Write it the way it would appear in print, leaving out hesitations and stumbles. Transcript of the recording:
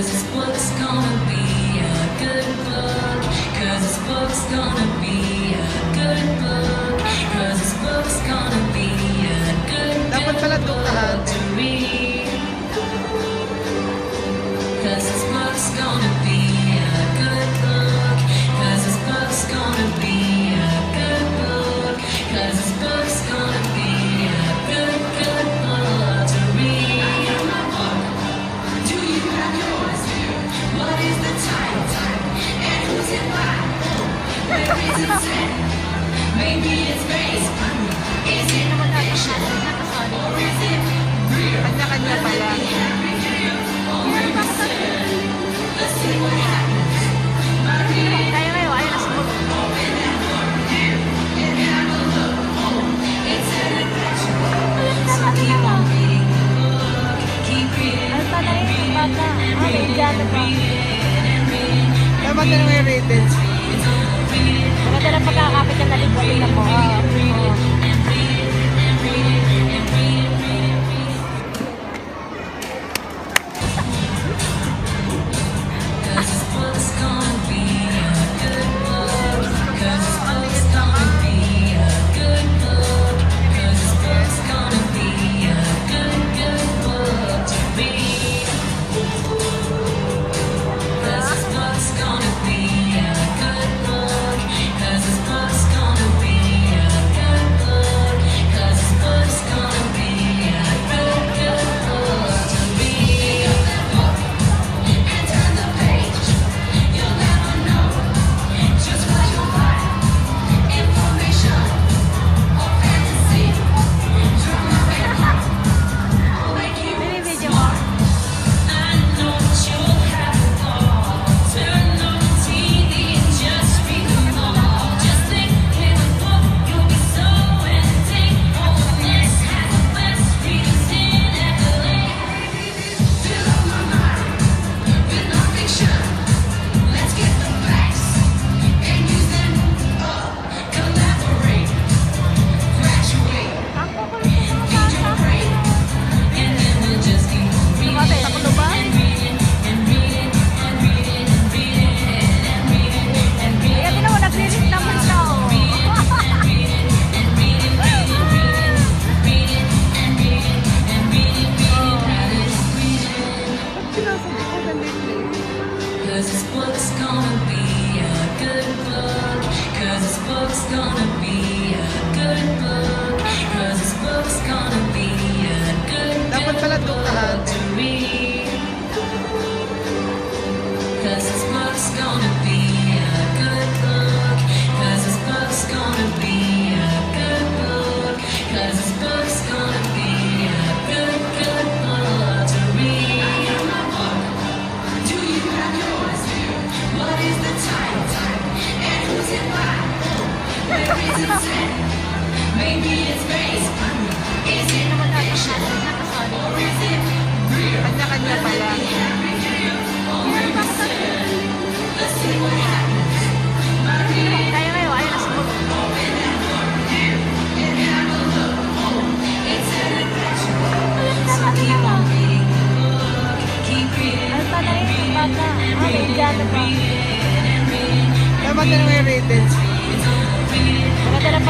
this book's gonna be a good book. 'Cause this book's gonna be a good book. 'Cause this book's gonna be a good Dapat pala doon ka lang. book to read. 'Cause this book's gonna be a good book. 'Cause this book's gonna be a good book. 'Cause this book's gonna be a good book to read. Do you have yours? What is the title? And who's it by? Where is it set? Maybe it's based. Is it fiction? Or is it real? Kanya-kanya pala. Let's see what happens. Kaya ngayon, ayun na sumunod. It's an adventure. So keep on reading the book. Keep reading. Ay, pala yun, bata. May jacket pa. Dapat na may rated. Maganda na pagkakapit ka na libro. Tingnan mo. Cause this book's gonna be a good book. 'Cause this book's gonna be a good book. 'Cause this book's gonna be a good book to read. 'Cause this book's gonna be a good book. 'Cause this book's gonna be a good book. 'Cause this book's gonna be a good book to read. And turn the page. You'll never know just what you'll find. Information or fantasy, drama and art. Make you Binibidyo mo. I know that you'll have it all. Turn on the TV and just read them all. Just think in a book, you'll be so entertained. All the list has the best readers in LA. Fill up my mind with non-fiction. Let's get the facts and use them up. Collaborate, graduate, feed your brain, and then we'll just keep on reading. Lumabas, ako ba? Kaya din ako nag-release naman siya. Sinasabi ko na lately. 'Cause this book's gonna be a good book. 'Cause this book's gonna be a good book. 'Cause this book's gonna be a good Dapat pala doon ka lang. book to read. 'Cause this book's gonna be a good book. 'Cause this book's gonna be a good book. 'Cause this book's gonna be a good book to read. Do you have yours? What is the title? And who's it by? Where is it set? Maybe it's based. Is it fiction? Or is it real? Kanya-kanya pala. Let's see what happens. Kaya ngayon, ayun na sumunod. It's an adventure. So keep on reading the book. Keep reading. Ay, pala yun, bata. May jacket pa. Dapat na may rated. Maganda na